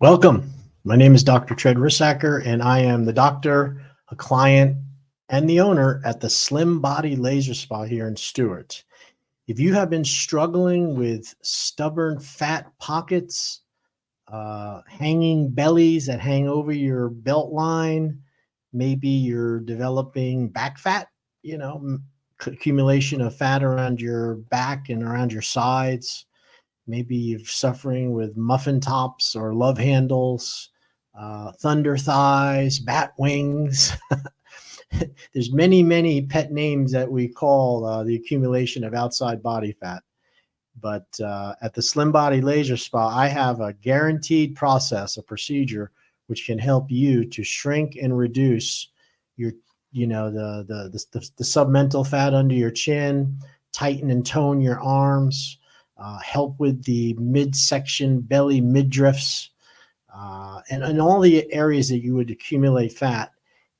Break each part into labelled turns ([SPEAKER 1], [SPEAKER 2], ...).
[SPEAKER 1] Welcome. My name is Dr. Tread Rissacker, and I am the doctor, a client, and the owner at the Slim Body Laser Spa here in Stewart. If you have been struggling with stubborn fat pockets, hanging bellies that hang over your belt line, maybe you're developing back fat, accumulation of fat around your back and around your sides. Maybe you're suffering with muffin tops or love handles, thunder thighs, bat wings. There's many pet names that we call the accumulation of outside body fat. But at the Slim Body Laser Spa, I have a guaranteed process, a procedure, which can help you to shrink and reduce your, the submental fat under your chin, tighten and tone your arms, help with the midsection belly midriffs, and all the areas that you would accumulate fat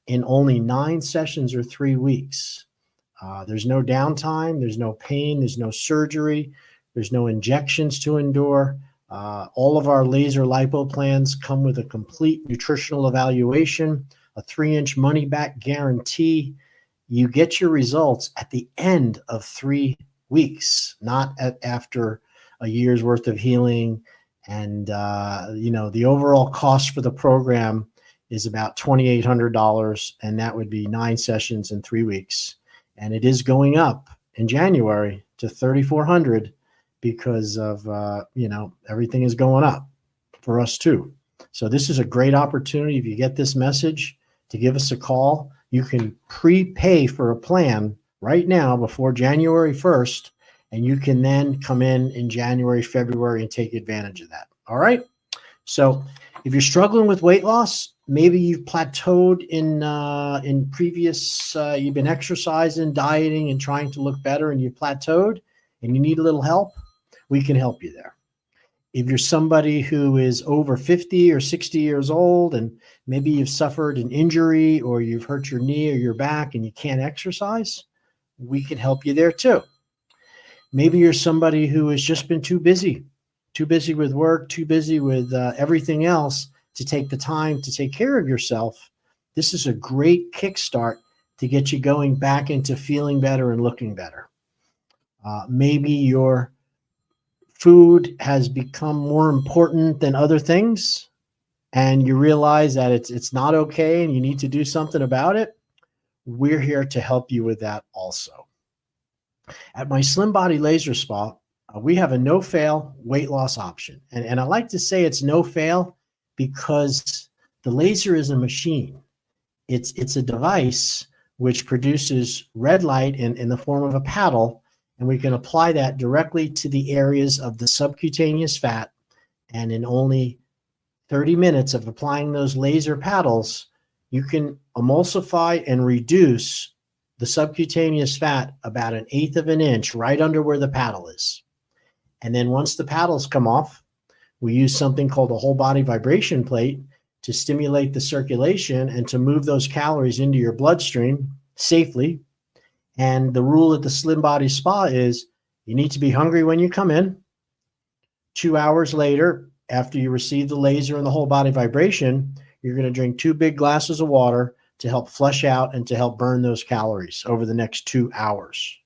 [SPEAKER 1] in only 9 sessions or 3 weeks. There's no downtime, there's no pain, there's no surgery, there's no injections to endure. All of our laser lipo plans come with a complete nutritional evaluation, a 3-inch money-back guarantee. You get your results at the end of 3 weeks, not after a year's worth of healing. And the overall cost for the program is about $2,800, and that would be 9 sessions in 3 weeks. And it is going up in January to $3,400 because of everything is going up for us too. So this is a great opportunity. If you get this message, to give us a call. You can prepay for a plan right now before January 1st, and you can then come in January, February, and take advantage of that. All right. So if you're struggling with weight loss, maybe you've plateaued in previous, you've been exercising, dieting, and trying to look better, and you've plateaued and you need a little help, we can help you there. If you're somebody who is over 50 or 60 years old, and maybe you've suffered an injury or you've hurt your knee or your back and you can't exercise, we can help you there too. Maybe you're somebody who has just been too busy with work, too busy with everything else to take the time to take care of yourself. This is a great kickstart to get you going back into feeling better and looking better. Maybe your food has become more important than other things, and you realize that it's not okay and you need to do something about it. We're here to help you with that also. At my Slim Body Laser Spa, we have a no-fail weight loss option. And I like to say it's no-fail because the laser is a machine. It's a device which produces red light in the form of a paddle, and we can apply that directly to the areas of the subcutaneous fat. And in only 30 minutes of applying those laser paddles, you can emulsify and reduce the subcutaneous fat about 1/8 of an inch right under where the paddle is. And then once the paddles come off, we use something called a whole body vibration plate to stimulate the circulation and to move those calories into your bloodstream safely. And the rule at the Slim Body Spa is you need to be hungry when you come in. 2 hours later, after you receive the laser and the whole body vibration, you're going to drink 2 big glasses of water to help flush out and to help burn those calories over the next 2 hours.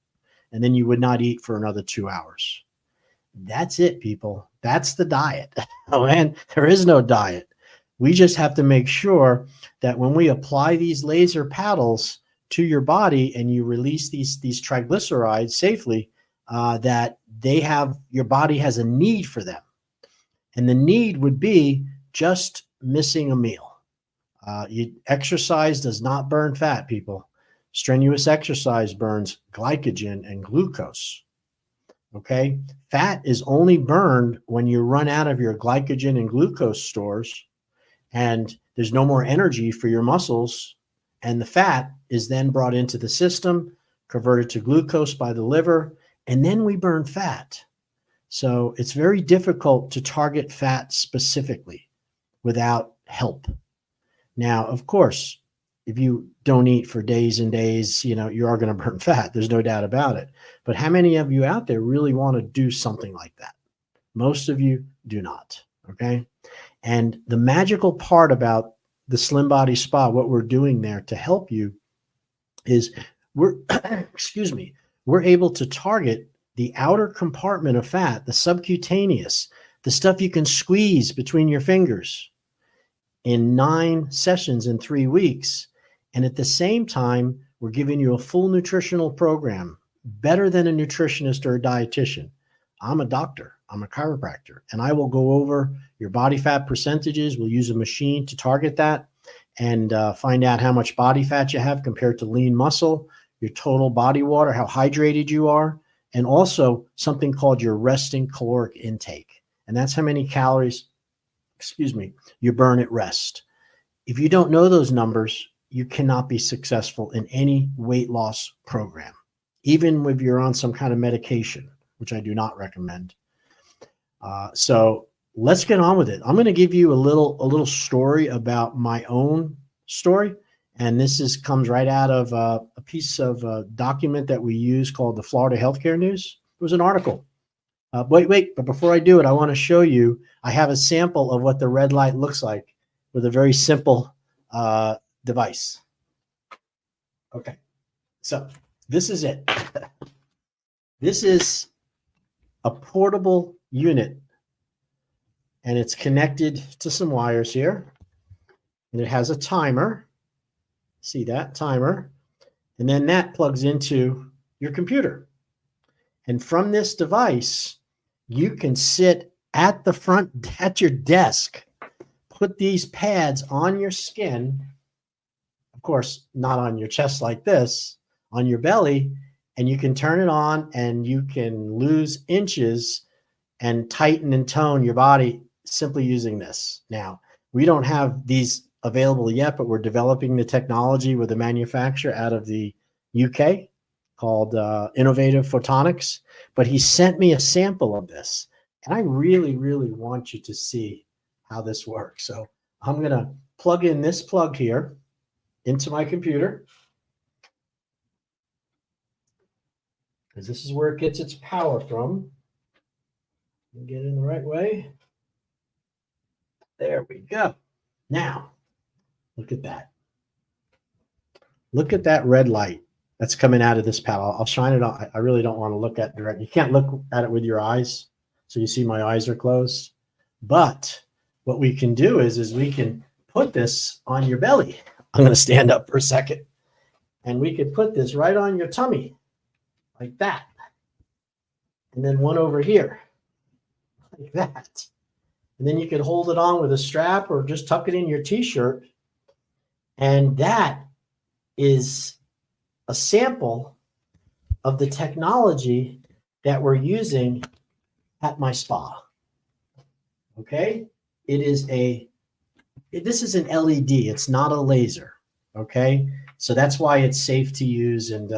[SPEAKER 1] And then you would not eat for another 2 hours. That's it, people. That's the diet. Oh, man, there is no diet. We just have to make sure that when we apply these laser paddles to your body and you release these triglycerides safely, that your body has a need for them. And the need would be just missing a meal. Exercise does not burn fat, people. Strenuous exercise burns glycogen and glucose. Okay? Fat is only burned when you run out of your glycogen and glucose stores and there's no more energy for your muscles, and the fat is then brought into the system, converted to glucose by the liver, and then we burn fat. So it's very difficult to target fat specifically without help. Now, of course, if you don't eat for days and days, you are going to burn fat. There's no doubt about it. But how many of you out there really want to do something like that? Most of you do not. Okay. And the magical part about the Slim Body Spa, what we're doing there to help you is we're, excuse me, we're able to target the outer compartment of fat, the subcutaneous, the stuff you can squeeze between your fingers in 9 sessions in 3 weeks. And at the same time, we're giving you a full nutritional program, better than a nutritionist or a dietitian. I'm a doctor, I'm a chiropractor, and I will go over your body fat percentages. We'll use a machine to target that and find out how much body fat you have compared to lean muscle, your total body water, how hydrated you are, and also something called your resting caloric intake. And that's how many calories, excuse me, you burn at rest. If you don't know those numbers, you cannot be successful in any weight loss program, even if you're on some kind of medication, which I do not recommend. So let's get on with it. I'm going to give you a little story about my own story. And this comes right out of a piece of a document that we use called the Florida Healthcare News. It was an article. Wait, but before I do it, I want to show you, I have a sample of what the red light looks like with a very simple device. Okay, so this is it. This is a portable unit, and it's connected to some wires here, and it has a timer. See that timer? And then that plugs into your computer. And from this device, you can sit at the front, at your desk, put these pads on your skin, of course, not on your chest like this, on your belly, and you can turn it on and you can lose inches and tighten and tone your body simply using this. Now, we don't have these available yet, but we're developing the technology with a manufacturer out of the UK called Innovative Photonics. But he sent me a sample of this, and I really, really want you to see how this works. So I'm going to plug in this plug here into my computer, because this is where it gets its power from. Get it in the right way. There we go. Now, look at that. Look at that red light that's coming out of this paddle. I'll shine it on. I really don't want to look at direct. You can't look at it with your eyes. So you see my eyes are closed. But what we can do is we can put this on your belly. I'm going to stand up for a second. And we could put this right on your tummy like that. And then one over here like that. And then you could hold it on with a strap or just tuck it in your t-shirt. And that is a sample of the technology that we're using at my spa. Okay? This is an LED. It's not a laser. Okay? So that's why it's safe to use, and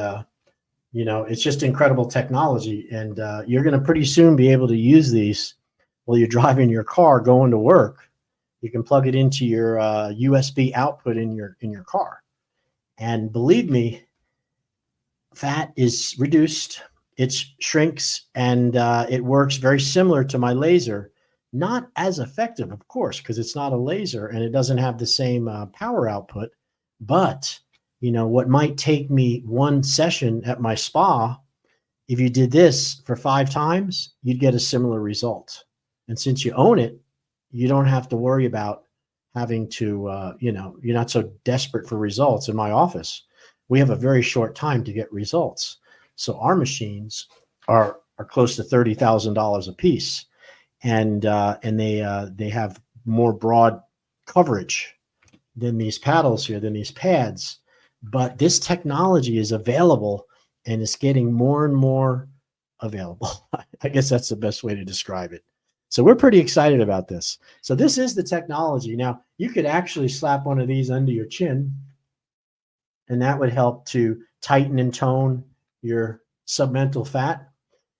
[SPEAKER 1] it's just incredible technology. And you're going to pretty soon be able to use these while you're driving your car going to work. You can plug it into your USB output in your car. And believe me, fat is reduced, it shrinks, and it works very similar to my laser. Not as effective, of course, because it's not a laser and it doesn't have the same power output. But, what might take me 1 session at my spa, if you did this for 5 times, you'd get a similar result. And since you own it, you don't have to worry about having to, you're not so desperate for results. In my office, we have a very short time to get results. So our machines are close to $30,000 a piece. And they have more broad coverage than these paddles here, than these pads. But this technology is available and it's getting more and more available. I guess that's the best way to describe it. So we're pretty excited about this. So this is the technology. Now, you could actually slap one of these under your chin, and that would help to tighten and tone your submental fat.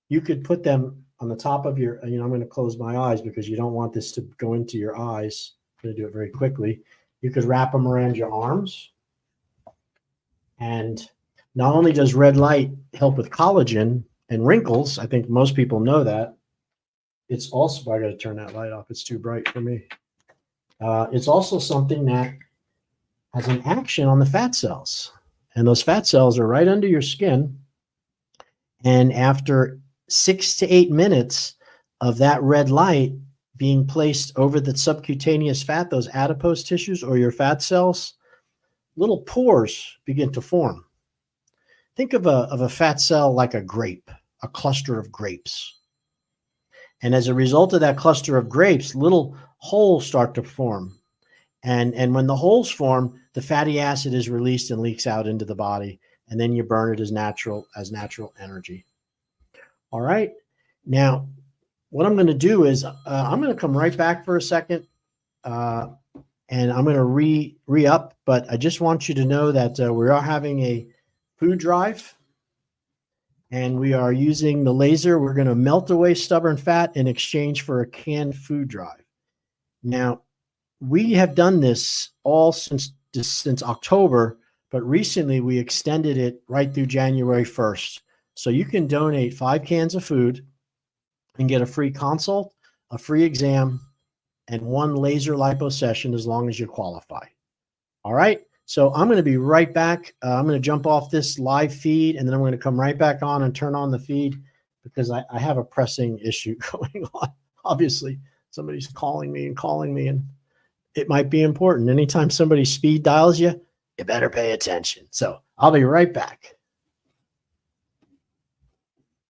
[SPEAKER 1] You could put them on the top of your, I'm going to close my eyes because you don't want this to go into your eyes. I'm going to do it very quickly. You could wrap them around your arms. And not only does red light help with collagen and wrinkles, I think most people know that, it's also, I got to turn that light off. It's too bright for me. It's also something that has an action on the fat cells. And those fat cells are right under your skin. And after 6 to 8 minutes of that red light being placed over the subcutaneous fat, those adipose tissues or your fat cells, little pores begin to form. Think of a fat cell like a grape, a cluster of grapes. And as a result of that cluster of grapes, little holes start to form. And when the holes form, the fatty acid is released and leaks out into the body, and then you burn it as natural energy. All right. Now, what I'm going to do is I'm going to come right back for a second, and I'm going to re-up. But I just want you to know that we are having a food drive, and we are using the laser. We're going to melt away stubborn fat in exchange for a canned food drive. Now, we have done this all since October, but recently we extended it right through January 1st. So you can donate 5 cans of food and get a free consult, a free exam, and 1 laser lipo session as long as you qualify. All right. So I'm going to be right back. I'm going to jump off this live feed, and then I'm going to come right back on and turn on the feed because I have a pressing issue going on. Obviously, somebody's calling me, and it might be important. Anytime somebody speed dials you, you better pay attention. So I'll be right back.